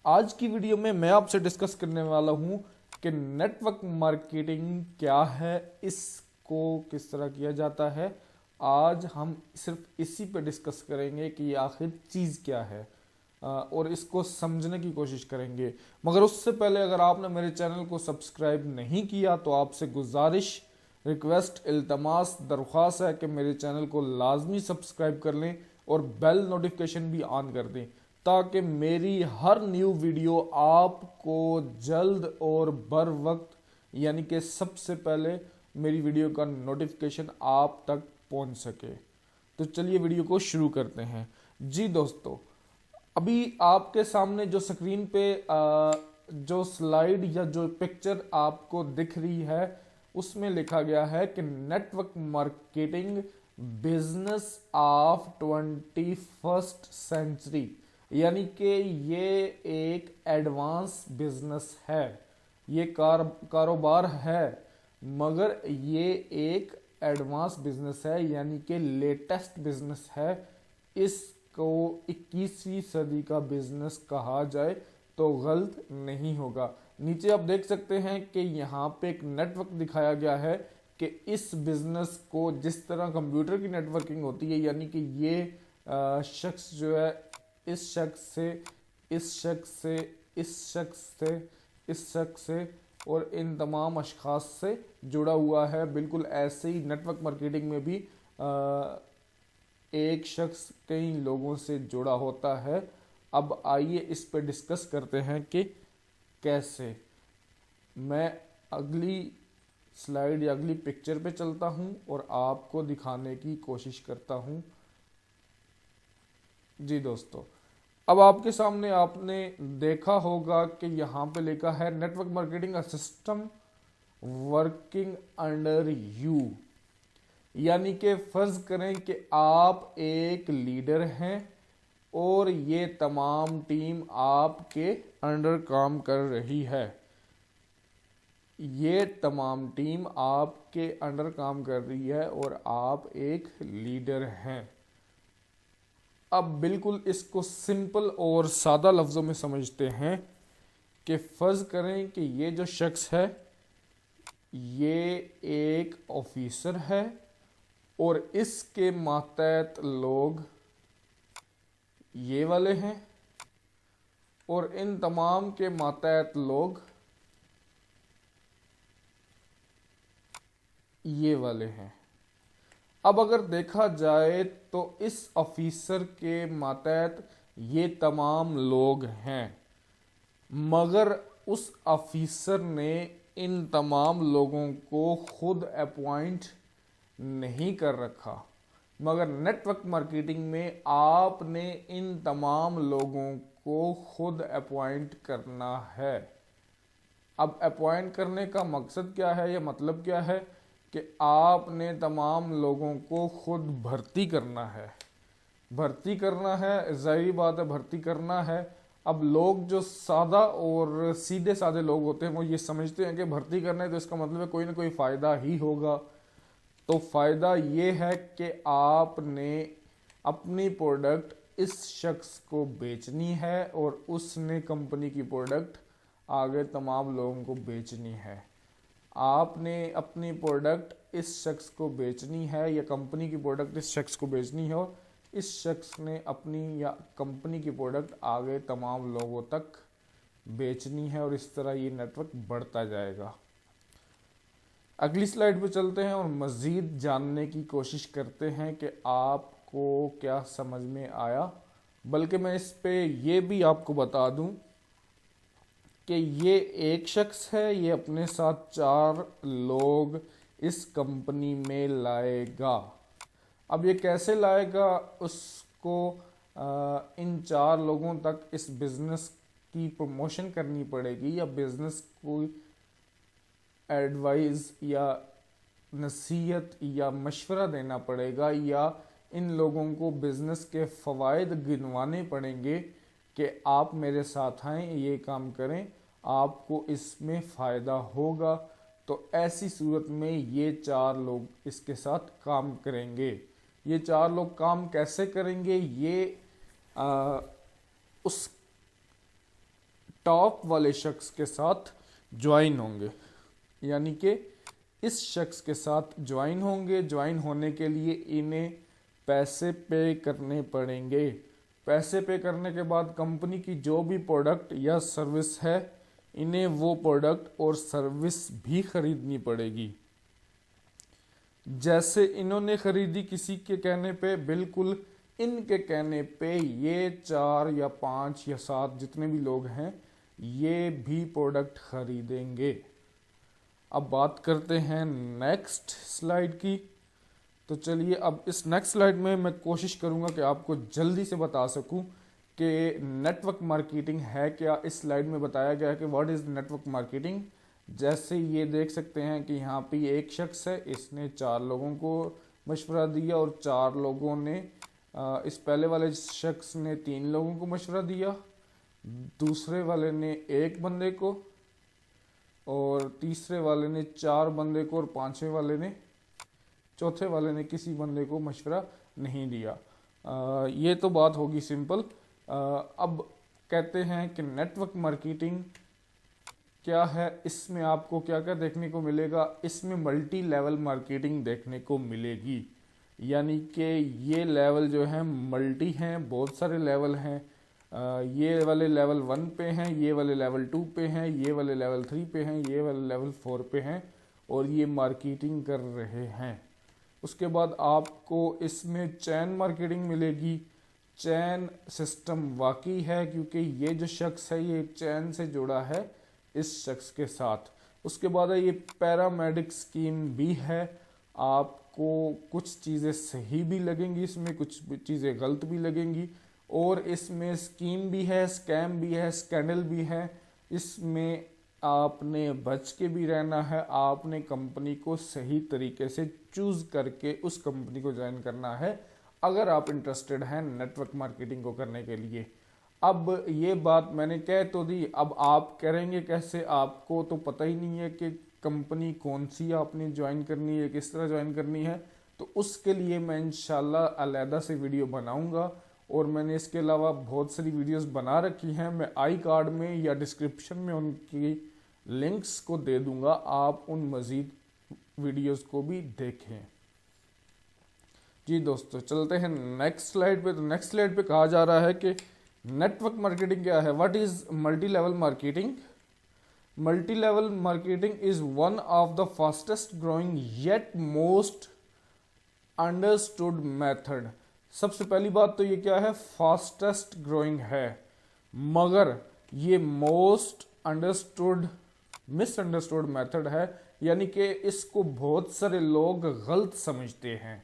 आज की वीडियो में मैं आपसे डिस्कस करने वाला हूं कि नेटवर्क मार्केटिंग क्या है, इसको किस तरह किया जाता है। आज हम सिर्फ इसी पे डिस्कस करेंगे कि आखिर चीज़ क्या है और इसको समझने की कोशिश करेंगे। मगर उससे पहले अगर आपने मेरे चैनल को सब्सक्राइब नहीं किया तो आपसे गुजारिश, रिक्वेस्ट, इल्तमास, दरख्वास्त है कि मेरे चैनल को लाजमी सब्सक्राइब कर लें और बेल नोटिफिकेशन भी ऑन कर दें ताकि मेरी हर न्यू वीडियो आपको जल्द और बर वक्त यानी कि सबसे पहले मेरी वीडियो का नोटिफिकेशन आप तक पहुंच सके। तो चलिए वीडियो को शुरू करते हैं। जी दोस्तों, अभी आपके सामने जो स्क्रीन पे जो स्लाइड या जो पिक्चर आपको दिख रही है उसमें लिखा गया है कि network marketing business of 21st century, यानी कि ये एक एडवांस बिजनेस है, ये कारोबार है, मगर ये एक एडवांस बिजनेस है यानी कि लेटेस्ट बिजनेस है। इसको 21वीं सदी का बिजनेस कहा जाए तो गलत नहीं होगा। नीचे आप देख सकते हैं कि यहाँ पे एक नेटवर्क दिखाया गया है कि इस बिजनेस को जिस तरह कंप्यूटर की नेटवर्किंग होती है, यानी कि ये शख्स जो है इस शख्स से, इस शख्स से, इस शख्स से, इस शख्स से और इन तमाम अशखास से जुड़ा हुआ है। बिल्कुल ऐसे ही नेटवर्क मार्केटिंग में भी एक शख्स कई लोगों से जुड़ा होता है। अब आइए इस पर डिस्कस करते हैं कि कैसे। मैं अगली स्लाइड या अगली पिक्चर पे चलता हूं और आपको दिखाने की कोशिश करता हूं। जी दोस्तों, अब आपके सामने आपने देखा होगा कि यहाँ पे लिखा है network marketing a system working under you, यानी कि फर्ज करें कि आप एक लीडर हैं और ये तमाम टीम आपके अंडर काम कर रही है। ये तमाम टीम आपके अंडर काम कर रही है और आप एक लीडर हैं। अब बिल्कुल इसको सिंपल और सादा लफ्ज़ों में समझते हैं कि फ़र्ज़ करें कि ये जो शख्स है ये एक ऑफिसर है और इसके मातहत लोग ये वाले हैं और इन तमाम के मातहत लोग ये वाले हैं। अब अगर देखा जाए तो इस ऑफिसर के मातहत ये तमाम लोग हैं, मगर उस ऑफिसर ने इन तमाम लोगों को खुद अपॉइंट नहीं कर रखा, मगर नेटवर्क मार्केटिंग में आपने इन तमाम लोगों को खुद अपॉइंट करना है। अब अपॉइंट करने का मकसद क्या है या मतलब क्या है कि आपने तमाम लोगों को खुद भर्ती करना है। भर्ती करना है, ज़ाहिर बात है भर्ती करना है। अब लोग जो सादा और सीधे साधे लोग होते हैं वो ये समझते हैं कि भर्ती करना है तो इसका मतलब है कोई ना कोई फ़ायदा ही होगा। तो फ़ायदा ये है कि आपने अपनी प्रोडक्ट इस शख्स को बेचनी है और उसने कंपनी की प्रोडक्ट आगे तमाम लोगों को बेचनी है। आपने अपनी प्रोडक्ट इस शख्स को बेचनी है या कंपनी की प्रोडक्ट इस शख्स को बेचनी है और इस शख्स ने अपनी या कंपनी की प्रोडक्ट आगे तमाम लोगों तक बेचनी है और इस तरह ये नेटवर्क बढ़ता जाएगा। अगली स्लाइड पे चलते हैं और मज़ीद जानने की कोशिश करते हैं कि आपको क्या समझ में आया। बल्कि मैं इस पे ये भी आपको बता दूं कि ये एक शख्स है, ये अपने साथ 4 लोग इस कंपनी में लाएगा। अब ये कैसे लाएगा, उसको इन 4 लोगों तक इस बिज़नेस की प्रमोशन करनी पड़ेगी या बिज़नेस को एडवाइस या नसीहत या मशवरा देना पड़ेगा या इन लोगों को बिज़नेस के फ़वाइद गिनवाने पड़ेंगे कि आप मेरे साथ आएँ, ये काम करें, आपको इसमें फ़ायदा होगा। तो ऐसी सूरत में ये 4 लोग इसके साथ काम करेंगे। ये 4 लोग काम कैसे करेंगे, ये उस टॉप वाले शख्स के साथ ज्वाइन होंगे, यानी कि इस शख्स के साथ ज्वाइन होंगे। ज्वाइन होने के लिए इन्हें पैसे पे करने पड़ेंगे। पैसे पे करने के बाद कंपनी की जो भी प्रोडक्ट या सर्विस है, इन्हें वो प्रोडक्ट और सर्विस भी खरीदनी पड़ेगी। जैसे इन्होंने खरीदी किसी के कहने पे, बिल्कुल इनके कहने पे ये 4 या 5 या 7 जितने भी लोग हैं ये भी प्रोडक्ट खरीदेंगे। अब बात करते हैं नेक्स्ट स्लाइड की। तो चलिए, अब इस नेक्स्ट स्लाइड में मैं कोशिश करूंगा कि आपको जल्दी से बता सकूं कि नेटवर्क मार्केटिंग है क्या। इस स्लाइड में बताया गया है कि व्हाट इज़ नेटवर्क मार्केटिंग। जैसे ये देख सकते हैं कि यहाँ पे एक शख्स है, इसने 4 लोगों को मशवरा दिया और 4 लोगों ने इस पहले वाले शख्स ने 3 लोगों को मशवरा दिया, दूसरे वाले ने 1 बंदे को, और तीसरे वाले ने 4 बंदे को, और पांचवें वाले ने, चौथे वाले ने किसी बंदे को मशवरा नहीं दिया। ये तो बात होगी सिंपल। अब कहते हैं कि नेटवर्क मार्केटिंग क्या है। इसमें आपको क्या क्या देखने को मिलेगा। इसमें मल्टी लेवल मार्केटिंग देखने को मिलेगी, यानी कि ये लेवल जो है मल्टी हैं, बहुत सारे लेवल हैं। ये वाले लेवल 1 पे हैं, ये वाले लेवल 2 पे हैं, ये वाले लेवल 3 पे हैं, ये वाले लेवल 4 पे हैं, और ये मार्केटिंग कर रहे हैं। उसके बाद आपको इसमें चैन मार्केटिंग मिलेगी। चैन सिस्टम वाकई है, क्योंकि ये जो शख्स है ये चैन से जुड़ा है इस शख्स के साथ। उसके बाद ये पैरामेडिक स्कीम भी है। आपको कुछ चीज़ें सही भी लगेंगी, इसमें कुछ चीज़ें गलत भी लगेंगी, और इसमें स्कीम भी है, स्कैम भी है, स्कैंडल भी है। इसमें आपने बच के भी रहना है। आपने कंपनी को सही तरीके से चूज करके उस कंपनी को ज्वाइन करना है, अगर आप इंटरेस्टेड हैं नेटवर्क मार्केटिंग को करने के लिए। अब ये बात मैंने कह तो दी, अब आप करेंगे कैसे, आपको तो पता ही नहीं है कि कंपनी कौन सी आपने ज्वाइन करनी है, किस तरह ज्वाइन करनी है। तो उसके लिए मैं इंशाल्लाह अलहदा से वीडियो बनाऊंगा, और मैंने इसके अलावा बहुत सारी वीडियोस बना रखी हैं। मैं आई कार्ड में या डिस्क्रिप्शन में उनकी लिंक्स को दे दूंगा, आप उन मज़ीद वीडियोस को भी देखें। जी दोस्तों, चलते हैं नेक्स्ट स्लाइड पे। तो नेक्स्ट स्लाइड पे कहा जा रहा है कि नेटवर्क मार्केटिंग क्या है, what is multi level marketing. Multi level marketing is one of the fastest growing yet most understood method. सबसे पहली बात तो ये क्या है, फास्टेस्ट ग्रोइंग है, मगर ये मोस्ट अंडरस्टूड मिसअंडरस्टूड मेथड है, यानी कि इसको बहुत सारे लोग गलत समझते हैं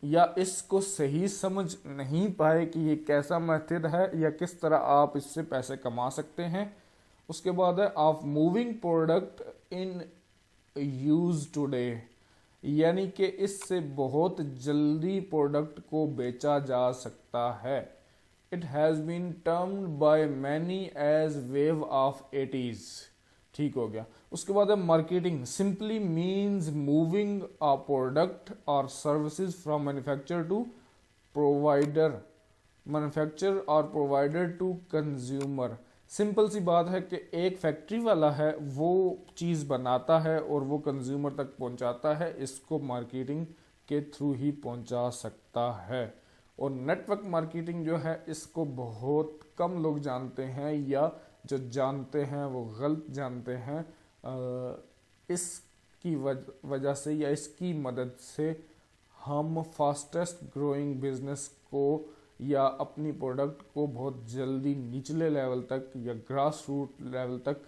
या इसको सही समझ नहीं पाए कि ये कैसा मेथड है या किस तरह आप इससे पैसे कमा सकते हैं। उसके बाद है of moving product in use today, यानी कि इससे बहुत जल्दी प्रोडक्ट को बेचा जा सकता है। It has been termed by many as wave of 80s। ठीक हो गया। उसके बाद है marketing simply means moving a product और services from manufacturer to provider, manufacturer और प्रोवाइडर टू कंज्यूमर। सिंपल सी बात है कि एक फैक्ट्री वाला है, वो चीज़ बनाता है और वो कंज्यूमर तक पहुंचाता है, इसको मार्केटिंग के थ्रू ही पहुंचा सकता है। और नेटवर्क मार्केटिंग जो है इसको बहुत कम लोग जानते हैं, या जो जानते हैं वो गलत जानते हैं। इसकी वजह से या इसकी मदद से हम फास्टेस्ट ग्रोइंग बिजनेस को या अपनी प्रोडक्ट को बहुत जल्दी निचले लेवल तक या ग्रास रूट लेवल तक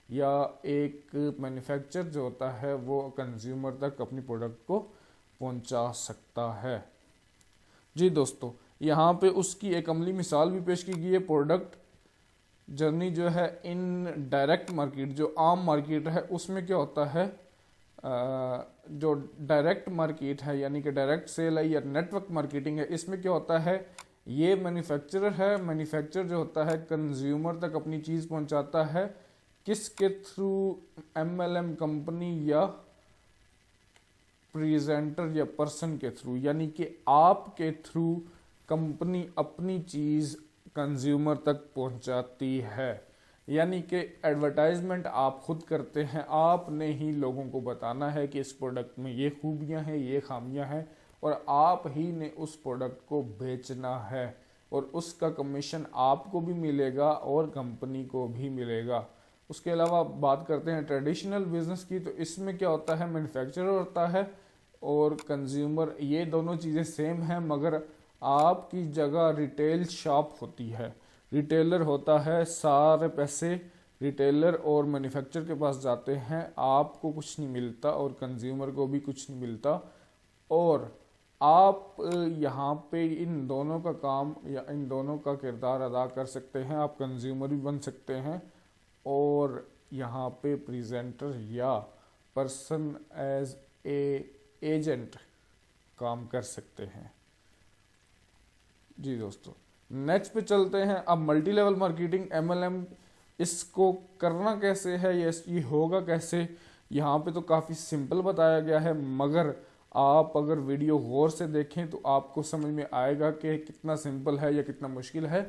या एक मैन्युफैक्चर जो होता है वो कंज्यूमर तक अपनी प्रोडक्ट को पहुंचा सकता है। जी दोस्तों, यहाँ पे उसकी एक अमली मिसाल भी पेश की गई है। प्रोडक्ट जर्नी जो है इन डायरेक्ट मार्केट, जो आम मार्केट है उसमें क्या होता है, जो डायरेक्ट मार्केट है यानी कि डायरेक्ट सेल है या नेटवर्क मार्केटिंग है, इसमें क्या होता है, ये मैन्युफैक्चरर है, मैन्युफैक्चरर जो होता है कंज्यूमर तक अपनी चीज़ पहुंचाता है, किसके थ्रू, MLM कंपनी या प्रेजेंटर या पर्सन के थ्रू, यानी कि आपके थ्रू कंपनी अपनी चीज़ कंज्यूमर तक पहुंचाती है। यानी कि एडवर्टाइजमेंट आप खुद करते हैं, आपने ही लोगों को बताना है कि इस प्रोडक्ट में ये खूबियां हैं, ये खामियां हैं, और आप ही ने उस प्रोडक्ट को बेचना है, और उसका कमीशन आपको भी मिलेगा और कंपनी को भी मिलेगा। उसके अलावा बात करते हैं ट्रेडिशनल बिजनेस की, तो इसमें क्या होता है, मैन्युफैक्चरर होता है और कंज्यूमर, ये दोनों चीज़ें सेम हैं, मगर आपकी जगह रिटेल शॉप होती है। रिटेलर होता है, सारे पैसे रिटेलर और मैन्युफैक्चरर के पास जाते हैं, आपको कुछ नहीं मिलता और कंज्यूमर को भी कुछ नहीं मिलता, और आप यहाँ पे इन दोनों का काम या इन दोनों का किरदार अदा कर सकते हैं। आप कंज्यूमर भी बन सकते हैं और यहाँ पे प्रेजेंटर या पर्सन एज ए एजेंट काम कर सकते हैं। जी दोस्तों, नेक्स्ट पे चलते हैं। अब मल्टी लेवल मार्केटिंग MLM, इसको करना कैसे है, ये होगा कैसे, यहाँ पे तो काफ़ी सिंपल बताया गया है, मगर आप अगर वीडियो गौर से देखें तो आपको समझ में आएगा कि कितना सिंपल है या कितना मुश्किल है।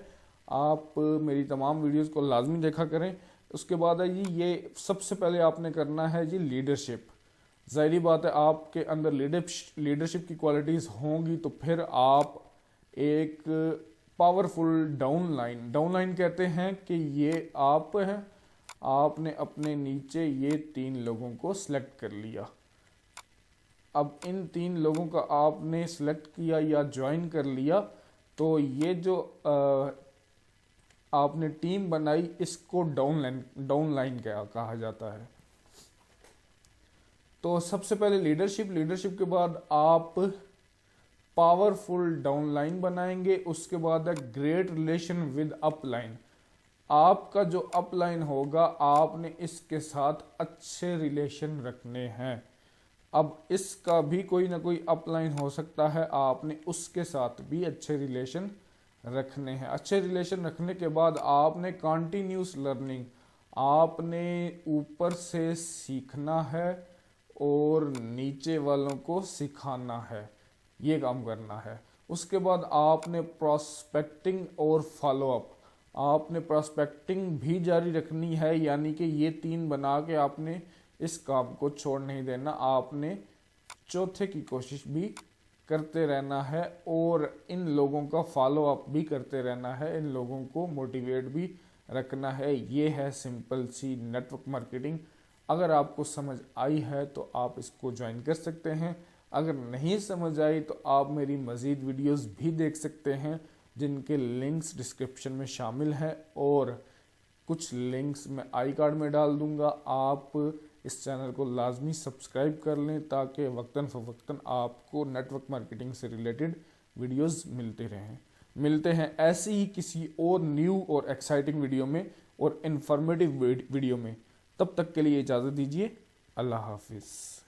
आप मेरी तमाम वीडियोस को लाजमी देखा करें। उसके बाद है जी, ये सबसे पहले आपने करना है जी लीडरशिप। ज़ाहिरी बात है, आपके अंदर लीडरशिप की क्वालिटीज़ होंगी तो फिर आप एक पावरफुल डाउनलाइन कहते हैं कि ये आप हैं, आपने अपने नीचे ये 3 लोगों को सिलेक्ट कर लिया। अब इन 3 लोगों का आपने सिलेक्ट किया या ज्वाइन कर लिया, तो ये जो आपने टीम बनाई, इसको डाउनलाइन कहा जाता है। तो सबसे पहले लीडरशिप के बाद आप पावरफुल डाउनलाइन बनाएंगे। उसके बाद है ग्रेट रिलेशन विद अपलाइन। आपका जो अपलाइन होगा, आपने इसके साथ अच्छे रिलेशन रखने हैं। अब इसका भी कोई ना कोई अपलाइन हो सकता है, आपने उसके साथ भी अच्छे रिलेशन रखने हैं। अच्छे रिलेशन रखने के बाद आपने कंटिन्यूस लर्निंग, आपने ऊपर से सीखना है और नीचे वालों को सिखाना है, ये काम करना है। उसके बाद आपने प्रोस्पेक्टिंग और फॉलोअप, आपने प्रोस्पेक्टिंग भी जारी रखनी है, यानी कि ये 3 बना के आपने इस काम को छोड़ नहीं देना, आपने चौथे की कोशिश भी करते रहना है और इन लोगों का फॉलोअप भी करते रहना है, इन लोगों को मोटिवेट भी रखना है। ये है सिंपल सी नेटवर्क मार्केटिंग। अगर आपको समझ आई है तो आप इसको ज्वाइन कर सकते हैं। अगर नहीं समझ आई तो आप मेरी मज़ीद वीडियोस भी देख सकते हैं, जिनके लिंक्स डिस्क्रिप्शन में शामिल हैं, और कुछ लिंक्स मैं आई कार्ड में डाल दूंगा। आप इस चैनल को लाजमी सब्सक्राइब कर लें ताकि वक्तन फ़वक्तन आपको नेटवर्क मार्केटिंग से रिलेटेड वीडियोस मिलते रहें। मिलते हैं ऐसी ही किसी और न्यू और एक्साइटिंग वीडियो में और इन्फॉर्मेटिव वीडियो में। तब तक के लिए इजाज़त दीजिए। अल्लाह हाफिज़।